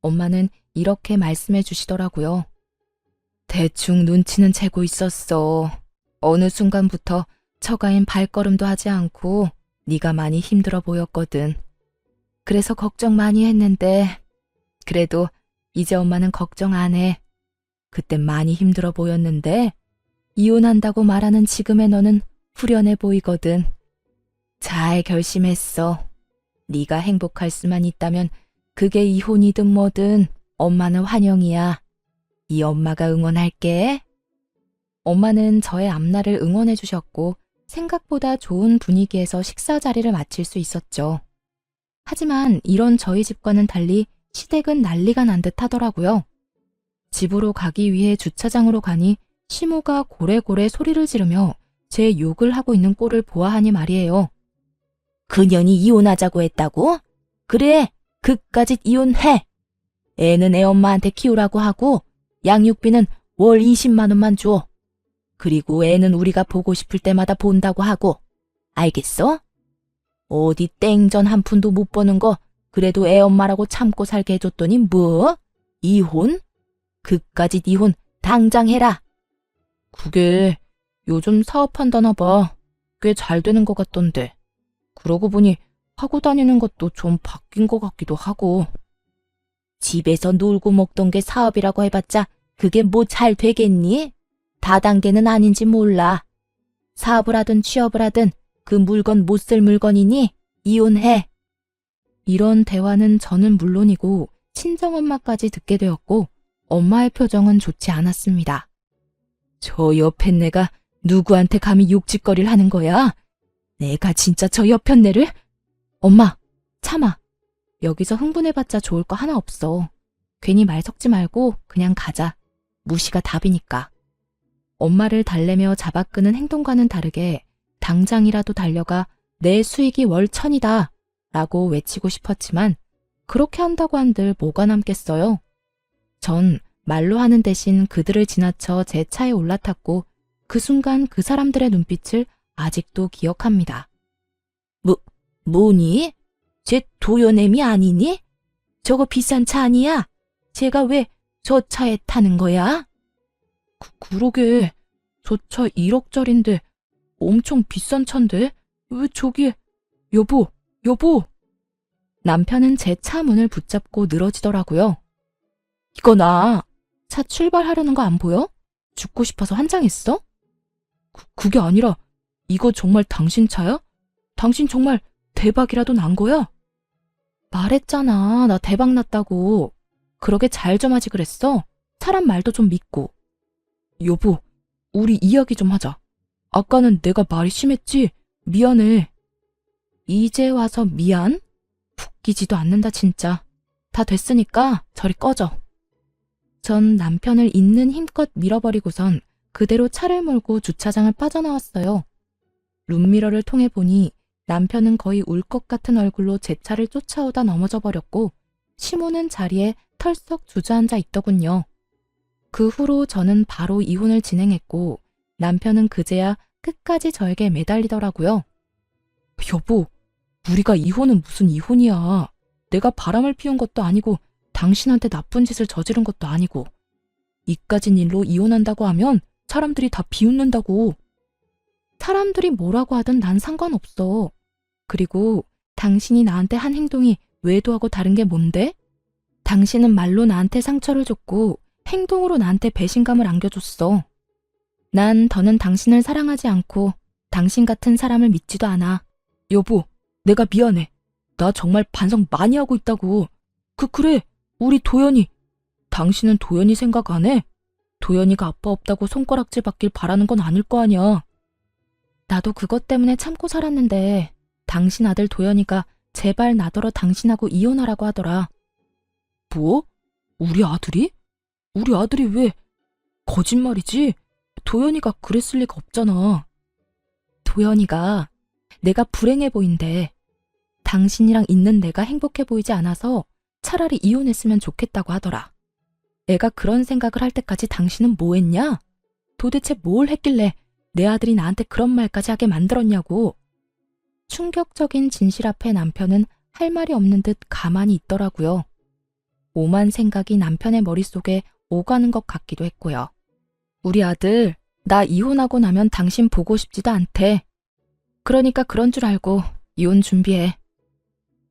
엄마는 이렇게 말씀해 주시더라고요. 대충 눈치는 채고 있었어. 어느 순간부터 처가인 발걸음도 하지 않고 네가 많이 힘들어 보였거든. 그래서 걱정 많이 했는데 그래도 이제 엄마는 걱정 안 해. 그땐 많이 힘들어 보였는데 이혼한다고 말하는 지금의 너는 후련해 보이거든. 잘 결심했어. 네가 행복할 수만 있다면 그게 이혼이든 뭐든 엄마는 환영이야. 이 엄마가 응원할게. 엄마는 저의 앞날을 응원해 주셨고 생각보다 좋은 분위기에서 식사 자리를 마칠 수 있었죠. 하지만 이런 저희 집과는 달리 시댁은 난리가 난 듯 하더라고요. 집으로 가기 위해 주차장으로 가니 시모가 고래고래 소리를 지르며 제 욕을 하고 있는 꼴을 보아하니 말이에요. 그년이 이혼하자고 했다고? 그래, 그까짓 이혼해. 애는 애 엄마한테 키우라고 하고 양육비는 월 20만 원만 줘. 그리고 애는 우리가 보고 싶을 때마다 본다고 하고. 알겠어? 어디 땡전 한 푼도 못 버는 거 그래도 애 엄마라고 참고 살게 해줬더니 뭐? 이혼? 그까짓 이혼 당장 해라. 그게 요즘 사업한다나 봐. 꽤 잘 되는 것 같던데. 그러고 보니 하고 다니는 것도 좀 바뀐 것 같기도 하고. 집에서 놀고 먹던 게 사업이라고 해봤자 그게 뭐 잘 되겠니? 다단계는 아닌지 몰라. 사업을 하든 취업을 하든 그 물건 못 쓸 물건이니 이혼해. 이런 대화는 저는 물론이고 친정엄마까지 듣게 되었고 엄마의 표정은 좋지 않았습니다. 저 옆엔내가 누구한테 감히 욕짓거리를 하는 거야? 내가 진짜 저 옆엔내를? 엄마, 참아. 여기서 흥분해봤자 좋을 거 하나 없어. 괜히 말 섞지 말고 그냥 가자. 무시가 답이니까. 엄마를 달래며 잡아끄는 행동과는 다르게 당장이라도 달려가 내 수익이 월 1,000이다 라고 외치고 싶었지만 그렇게 한다고 한들 뭐가 남겠어요. 전 말로 하는 대신 그들을 지나쳐 제 차에 올라탔고 그 순간 그 사람들의 눈빛을 아직도 기억합니다. 뭐니? 쟤 도연애미 아니니? 저거 비싼 차 아니야? 쟤가 왜 저 차에 타는 거야? 그러게 저 차 1억짜린데 엄청 비싼 차인데 왜 저기에 여보 남편은 제 차 문을 붙잡고 늘어지더라고요. 이거 나 차 출발하려는 거 안 보여? 죽고 싶어서 환장했어? 그게 아니라 이거 정말 당신 차야? 당신 정말 대박이라도 난 거야? 말했잖아 나 대박 났다고. 그러게 잘 좀 하지 그랬어. 사람 말도 좀 믿고. 여보 우리 이야기 좀 하자. 아까는 내가 말이 심했지? 미안해. 이제 와서 미안? 웃기지도 않는다 진짜. 다 됐으니까 저리 꺼져. 전 남편을 있는 힘껏 밀어버리고선 그대로 차를 몰고 주차장을 빠져나왔어요. 룸미러를 통해 보니 남편은 거의 울 것 같은 얼굴로 제 차를 쫓아오다 넘어져 버렸고 시모는 자리에 털썩 주저앉아 있더군요. 그 후로 저는 바로 이혼을 진행했고 남편은 그제야 끝까지 저에게 매달리더라고요. 여보, 우리가 이혼은 무슨 이혼이야. 내가 바람을 피운 것도 아니고 당신한테 나쁜 짓을 저지른 것도 아니고 이까진 일로 이혼한다고 하면 사람들이 다 비웃는다고. 사람들이 뭐라고 하든 난 상관없어. 그리고 당신이 나한테 한 행동이 외도하고 다른 게 뭔데? 당신은 말로 나한테 상처를 줬고 행동으로 나한테 배신감을 안겨줬어. 난 더는 당신을 사랑하지 않고 당신 같은 사람을 믿지도 않아. 여보, 내가 미안해. 나 정말 반성 많이 하고 있다고. 그래, 우리 도연이. 당신은 도연이 생각 안 해? 도연이가 아빠 없다고 손가락질 받길 바라는 건 아닐 거 아니야. 나도 그것 때문에 참고 살았는데 당신 아들 도연이가 제발 나더러 당신하고 이혼하라고 하더라. 뭐? 우리 아들이? 우리 아들이 왜? 거짓말이지? 도연이가 그랬을 리가 없잖아. 도연이가 내가 불행해 보인대. 당신이랑 있는 내가 행복해 보이지 않아서 차라리 이혼했으면 좋겠다고 하더라. 애가 그런 생각을 할 때까지 당신은 뭐 했냐? 도대체 뭘 했길래 내 아들이 나한테 그런 말까지 하게 만들었냐고. 충격적인 진실 앞에 남편은 할 말이 없는 듯 가만히 있더라고요. 오만 생각이 남편의 머릿속에 오가는 것 같기도 했고요. 우리 아들, 나 이혼하고 나면 당신 보고 싶지도 않대. 그러니까 그런 줄 알고 이혼 준비해.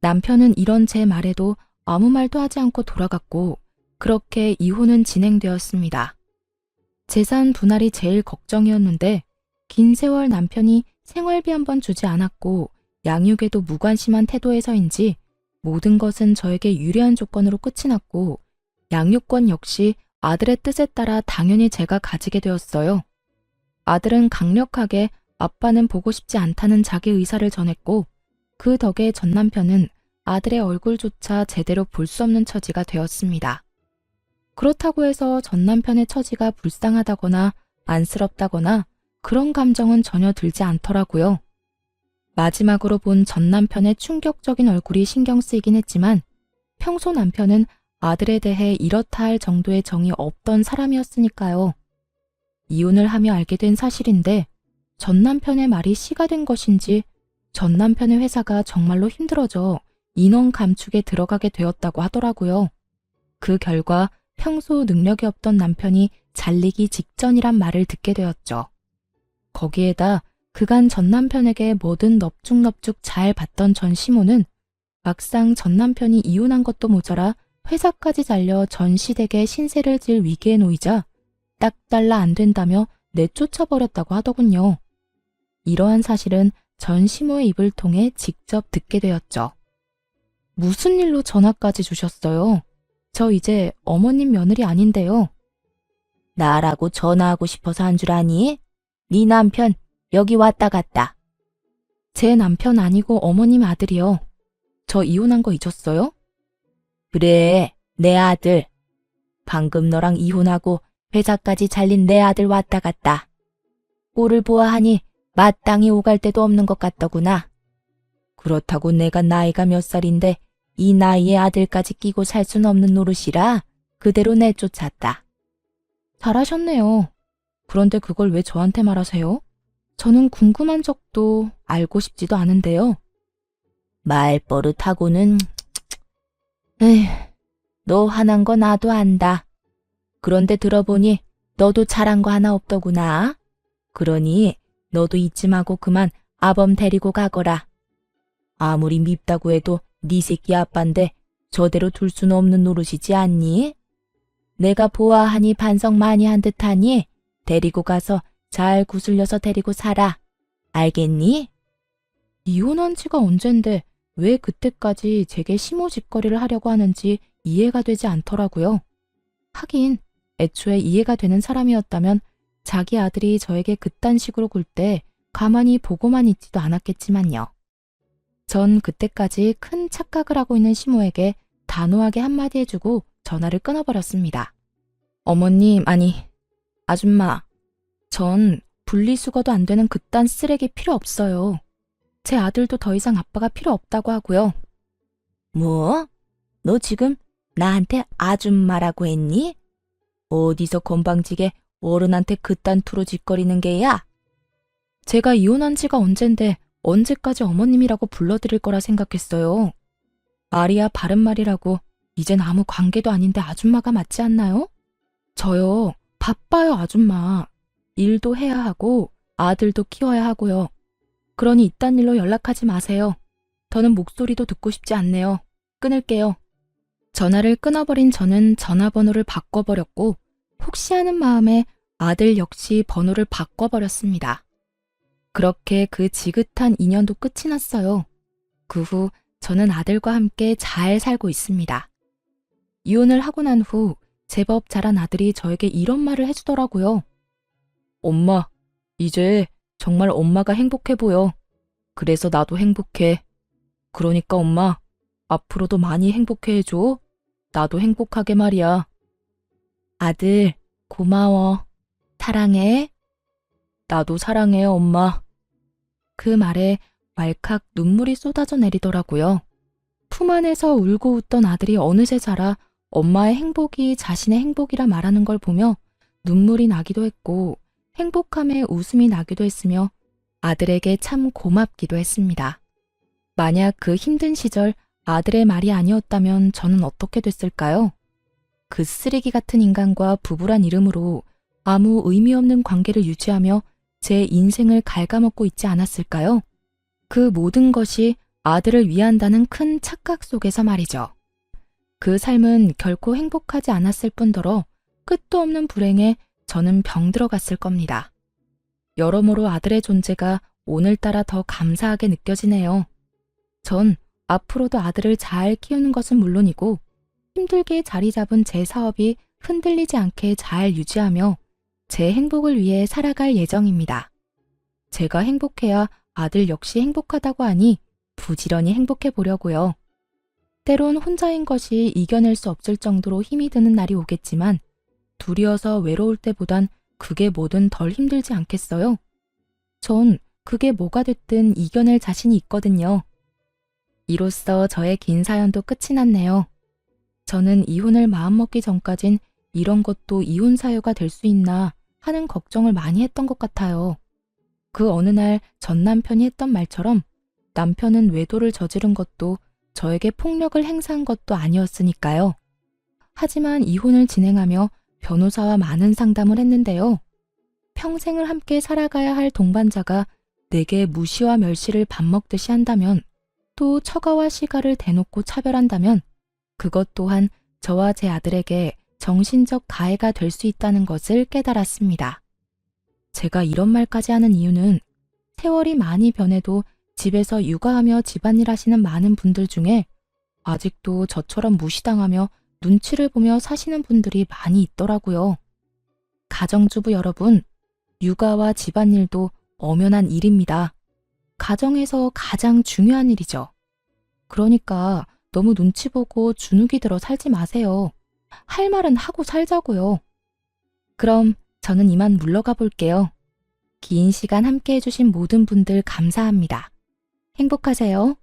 남편은 이런 제 말에도 아무 말도 하지 않고 돌아갔고 그렇게 이혼은 진행되었습니다. 재산 분할이 제일 걱정이었는데 긴 세월 남편이 생활비 한 번 주지 않았고 양육에도 무관심한 태도에서인지 모든 것은 저에게 유리한 조건으로 끝이 났고 양육권 역시 아들의 뜻에 따라 당연히 제가 가지게 되었어요. 아들은 강력하게 아빠는 보고 싶지 않다는 자기 의사를 전했고 그 덕에 전 남편은 아들의 얼굴조차 제대로 볼 수 없는 처지가 되었습니다. 그렇다고 해서 전 남편의 처지가 불쌍하다거나 안쓰럽다거나 그런 감정은 전혀 들지 않더라고요. 마지막으로 본 전 남편의 충격적인 얼굴이 신경 쓰이긴 했지만 평소 남편은 아들에 대해 이렇다 할 정도의 정이 없던 사람이었으니까요. 이혼을 하며 알게 된 사실인데 전 남편의 말이 씨가 된 것인지 전 남편의 회사가 정말로 힘들어져 인원 감축에 들어가게 되었다고 하더라고요. 그 결과 평소 능력이 없던 남편이 잘리기 직전이란 말을 듣게 되었죠. 거기에다 그간 전 남편에게 뭐든 넙죽넙죽 잘 받던 전 시모는 막상 전 남편이 이혼한 것도 모자라 회사까지 잘려 전 시댁에 신세를 질 위기에 놓이자 딱 달라 안 된다며 내쫓아버렸다고 하더군요. 이러한 사실은 전 시모의 입을 통해 직접 듣게 되었죠. 무슨 일로 전화까지 주셨어요? 저 이제 어머님 며느리 아닌데요. 나라고 전화하고 싶어서 한 줄 아니? 네 남편 여기 왔다 갔다. 제 남편 아니고 어머님 아들이요. 저 이혼한 거 잊었어요? 그래, 내 아들. 방금 너랑 이혼하고 회사까지 잘린 내 아들 왔다 갔다. 꼴을 보아하니 마땅히 오갈 데도 없는 것 같더구나. 그렇다고 내가 나이가 몇 살인데 이 나이에 아들까지 끼고 살 순 없는 노릇이라 그대로 내쫓았다. 잘하셨네요. 그런데 그걸 왜 저한테 말하세요? 저는 궁금한 적도 알고 싶지도 않은데요. 말버릇하고는... 에휴, 너 화난 거 나도 안다. 그런데 들어보니 너도 잘한 거 하나 없더구나. 그러니 너도 잊지 마고 그만 아범 데리고 가거라. 아무리 밉다고 해도 네 새끼 아빠인데 저대로 둘 수는 없는 노릇이지 않니? 내가 보아하니 반성 많이 한 듯하니 데리고 가서 잘 구슬려서 데리고 살아. 알겠니? 이혼한 지가 언젠데 왜 그때까지 제게 시모짓거리를 하려고 하는지 이해가 되지 않더라고요. 하긴 애초에 이해가 되는 사람이었다면 자기 아들이 저에게 그딴 식으로 굴 때 가만히 보고만 있지도 않았겠지만요. 전 그때까지 큰 착각을 하고 있는 시모에게 단호하게 한마디 해주고 전화를 끊어버렸습니다. 어머님, 아니, 아줌마, 전 분리수거도 안 되는 그딴 쓰레기 필요 없어요. 제 아들도 더 이상 아빠가 필요 없다고 하고요. 뭐? 너 지금 나한테 아줌마라고 했니? 어디서 건방지게 어른한테 그딴 투로 짓거리는 게야? 제가 이혼한 지가 언젠데 언제까지 어머님이라고 불러드릴 거라 생각했어요. 말이야 바른 말이라고 이젠 아무 관계도 아닌데 아줌마가 맞지 않나요? 저요, 바빠요 아줌마. 일도 해야 하고 아들도 키워야 하고요. 그러니 이딴 일로 연락하지 마세요. 더는 목소리도 듣고 싶지 않네요. 끊을게요. 전화를 끊어버린 저는 전화번호를 바꿔버렸고 혹시 하는 마음에 아들 역시 번호를 바꿔버렸습니다. 그렇게 그 지긋한 인연도 끝이 났어요. 그 후 저는 아들과 함께 잘 살고 있습니다. 이혼을 하고 난 후 제법 자란 아들이 저에게 이런 말을 해주더라고요. 엄마, 이제 정말 엄마가 행복해 보여. 그래서 나도 행복해. 그러니까 엄마, 앞으로도 많이 행복해 해줘. 나도 행복하게 말이야. 아들, 고마워. 사랑해. 나도 사랑해, 엄마. 그 말에 왈칵 눈물이 쏟아져 내리더라고요. 품 안에서 울고 웃던 아들이 어느새 자라 엄마의 행복이 자신의 행복이라 말하는 걸 보며 눈물이 나기도 했고 행복함에 웃음이 나기도 했으며 아들에게 참 고맙기도 했습니다. 만약 그 힘든 시절 아들의 말이 아니었다면 저는 어떻게 됐을까요? 그 쓰레기 같은 인간과 부부란 이름으로 아무 의미 없는 관계를 유지하며 제 인생을 갉아먹고 있지 않았을까요? 그 모든 것이 아들을 위한다는 큰 착각 속에서 말이죠. 그 삶은 결코 행복하지 않았을 뿐더러 끝도 없는 불행에 저는 병들어갔을 겁니다. 여러모로 아들의 존재가 오늘따라 더 감사하게 느껴지네요. 전 앞으로도 아들을 잘 키우는 것은 물론이고 힘들게 자리 잡은 제 사업이 흔들리지 않게 잘 유지하며 제 행복을 위해 살아갈 예정입니다. 제가 행복해야 아들 역시 행복하다고 하니 부지런히 행복해 보려고요. 때론 혼자인 것이 이겨낼 수 없을 정도로 힘이 드는 날이 오겠지만 둘이어서 외로울 때보단 그게 뭐든 덜 힘들지 않겠어요? 전 그게 뭐가 됐든 이겨낼 자신이 있거든요. 이로써 저의 긴 사연도 끝이 났네요. 저는 이혼을 마음먹기 전까진 이런 것도 이혼 사유가 될 수 있나 하는 걱정을 많이 했던 것 같아요. 그 어느 날 전 남편이 했던 말처럼 남편은 외도를 저지른 것도 저에게 폭력을 행사한 것도 아니었으니까요. 하지만 이혼을 진행하며 변호사와 많은 상담을 했는데요. 평생을 함께 살아가야 할 동반자가 내게 무시와 멸시를 밥 먹듯이 한다면, 또 처가와 시가를 대놓고 차별한다면 그것 또한 저와 제 아들에게 정신적 가해가 될 수 있다는 것을 깨달았습니다. 제가 이런 말까지 하는 이유는 세월이 많이 변해도 집에서 육아하며 집안일 하시는 많은 분들 중에 아직도 저처럼 무시당하며 눈치를 보며 사시는 분들이 많이 있더라고요. 가정주부 여러분, 육아와 집안일도 엄연한 일입니다. 가정에서 가장 중요한 일이죠. 그러니까 너무 눈치 보고 주눅이 들어 살지 마세요. 할 말은 하고 살자고요. 그럼 저는 이만 물러가 볼게요. 긴 시간 함께 해주신 모든 분들 감사합니다. 행복하세요.